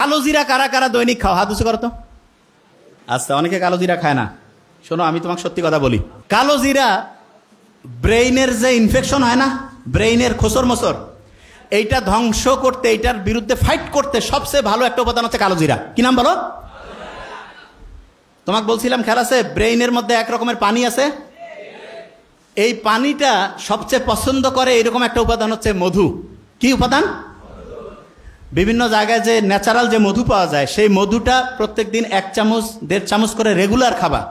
কালো জিরা কারা কারা দৈনিক খাও? হাত উঁচু করো তো। আচ্ছা, অনেকে কালো জিরা খায় না। শোনো, আমি তোমাকে সত্যি কথা বলি, কালো জিরা ব্রেইনের যে ইনফেকশন হয় না, ব্রেইনের খোসর মোসর, এইটা ধ্বংস করতে, এইটার বিরুদ্ধে ফাইট করতে সবচেয়ে ভালো একটা উপাদান হচ্ছে কালো জিরা। কি নাম বলো? তোমাকে বলছিলাম খেয়াল আছে, ব্রেইনের মধ্যে এক রকমের পানি আছে, এই পানিটা সবচেয়ে পছন্দ করে এরকম একটা উপাদান হচ্ছে মধু। কি উপাদান? বিভিন্ন জায়গায় যে ন্যাচারাল যে মধু পাওয়া যায়, সেই মধুটা প্রত্যেক দিন 1 চামচ 1.5 চামচ করে রেগুলার খাবা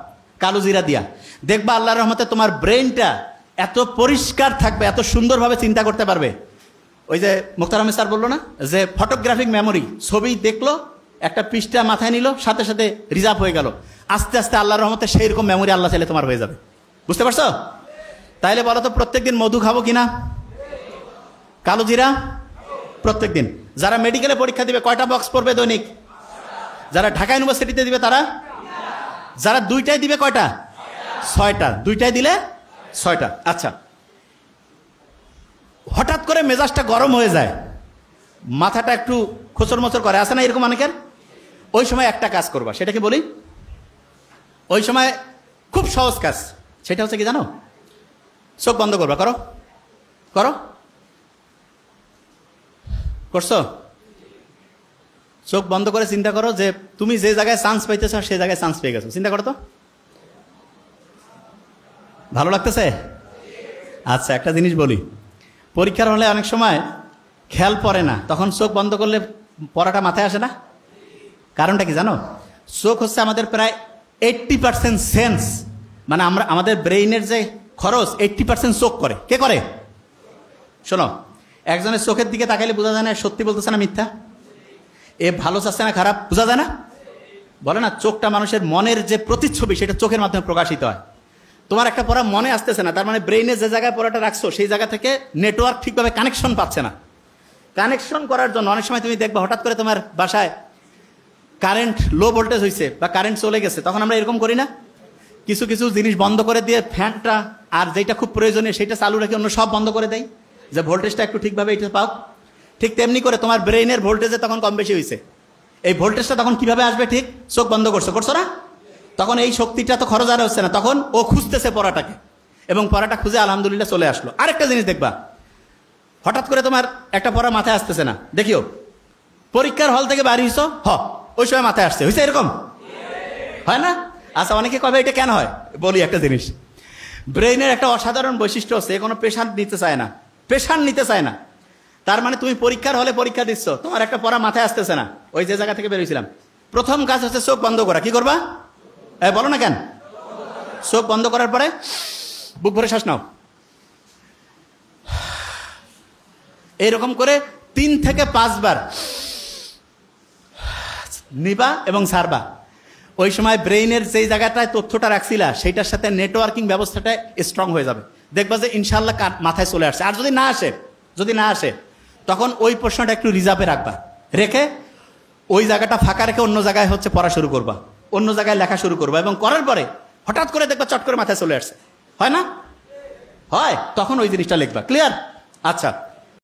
কালো জিরা দিয়া। দেখবা আল্লাহর রহমতে তোমার ব্রেইনটা এত পরিষ্কার থাকবে, এত সুন্দরভাবে চিন্তা করতে পারবে। ওই যে মুখতার স্যার বললো না যে ফটোগ্রাফিক মেমোরি, ছবি দেখলো, একটা পৃষ্ঠা মাথায় নিল, সাথে সাথে রিজার্ভ হয়ে গেল। আস্তে আস্তে আল্লাহর রহমতে সেই রকম মেমোরি আল্লাহ চাইলে তোমার হয়ে যাবে। বুঝতে পারছো? তাইলে বলো তো, প্রত্যেকদিন মধু খাবো কিনা? কালো জিরা প্রত্যেক দিন। যারা মেডিকেলে পরীক্ষা দিবে কয়টা বক্স পড়বে দৈনিক? যারা ঢাকা ইউনিভার্সিটিতে দিবে তারা? যারা 2টায় দিবে কয়টা? 6টা। 2টায় দিলে 6টা। আচ্ছা, হঠাৎ করে মেজাজটা গরম হয়ে যায়, মাথাটা একটু খোঁচর মোচর করে, আসে না এরকম অনেকের? ওই সময় একটা কাজ করবা, সেটা কি বলি? ওই সময় খুব সহজ কাজ, সেটা হচ্ছে কি জানো? চোখ বন্ধ করবা। করো করো, করছো? চোখ বন্ধ করে চিন্তা করো যে তুমি যে জায়গায় চান্স পাইতেছ সেই জায়গায় চান্স পেয়ে গেছো। চিন্তা করো তো, ভালো লাগতেছে? আচ্ছা, একটা জিনিস বলি, পরীক্ষার হলে অনেক সময় খেয়াল পড়ে না, তখন চোখ বন্ধ করলে পড়াটা মাথায় আসে না। কারণটা কি জানো? চোখ হচ্ছে আমাদের প্রায় 80% সেন্স, মানে আমরা আমাদের ব্রেইনের যে খরচ 80% চোখ করে। কে করে? শোনো, একজনের চোখের দিকে তাকাইলে বোঝা যায় না সত্যি বলতেছে না মিথ্যা, এ ভালো চাচ্ছে না খারাপ, বোঝা যায় না? বলে না, চোখটা মানুষের মনের যে প্রতিচ্ছবি, সেটা চোখের মাধ্যমে প্রকাশিত হয়। তোমার একটা পড়া মনে আসতেছে না, তার মানে ব্রেইনে যে জায়গায় পড়াটা রাখছো সেই জায়গা থেকে নেটওয়ার্ক ঠিকভাবে কানেকশন পাচ্ছে না। কানেকশন করার জন্য অনেক সময় তুমি দেখবা হঠাৎ করে তোমার বাসায় কারেন্ট লো ভোল্টেজ হয়েছে বা কারেন্ট চলে গেছে, তখন আমরা এরকম করি না, কিছু কিছু জিনিস বন্ধ করে দিয়ে ফ্যানটা আর যেটা খুব প্রয়োজনীয় সেটা চালু রেখে অন্য সব বন্ধ করে দেয়, যে ভোল্টেজটা একটু ঠিকভাবে এটা পাও। ঠিক তেমনি করে তোমার ব্রেইনের ভোল্টেজে তখন কম বেশি হয়েছে, এই ভোল্টেজটা তখন কিভাবে আসবে? ঠিক চোখ বন্ধ করছো না, তখন এই শক্তিটা তো খরচ আর হচ্ছে না, তখন ও খুঁজতেছে পড়াটাকে, এবং পড়াটা খুঁজে আলহামদুলিল্লাহ চলে আসলো। আরেকটা জিনিস দেখবা, হঠাৎ করে তোমার একটা পড়া মাথায় আসতেছে না, দেখিও পরীক্ষার হল থেকে বাড়ি হইছো, ওই সময় মাথায় আসছে, হয়েছে এরকম হয় না? আচ্ছা, অনেকে কবে এটা কেন হয়? বলি একটা জিনিস, ব্রেইনের একটা অসাধারণ বৈশিষ্ট্য হচ্ছে কোনো প্রেশার নিতে চায় না, প্রেশার নিতে চায় না। তার মানে তুমি পরীক্ষার হলে পরীক্ষা দিচ্ছ, তোমার একটা পড়া মাথায় আসতেছে না, ওই যে জায়গা থেকে বেরোইছিলাম, প্রথম কাজ হচ্ছে চোখ বন্ধ করা। কি করবা? বলো না কেন? চোখ বন্ধ করার পরে বুক ভরে শ্বাস নাও, এইরকম করে 3 থেকে 5 বার নিবা এবং ছাড়বা। ওই সময় ব্রেইনের যেই জায়গাটায় তথ্যটা রাখছিলা সেইটার সাথে নেটওয়ার্কিং ব্যবস্থাটা স্ট্রং হয়ে যাবে, দেখবা যে ইনশাল্লাহ মাথায় চলে আসছে। আর যদি না আসে তখন ওই প্রশ্নটা একটু রিজার্ভে রাখবা, রেখে ওই জায়গাটা ফাঁকা রেখে অন্য জায়গায় হচ্ছে পড়া শুরু করবা, অন্য জায়গায় লেখা শুরু করবা, এবং করার পরে হঠাৎ করে দেখবা চট করে মাথায় চলে আসছে, হয় না? হয়, তখন ওই জিনিসটা লিখবা। ক্লিয়ার? আচ্ছা,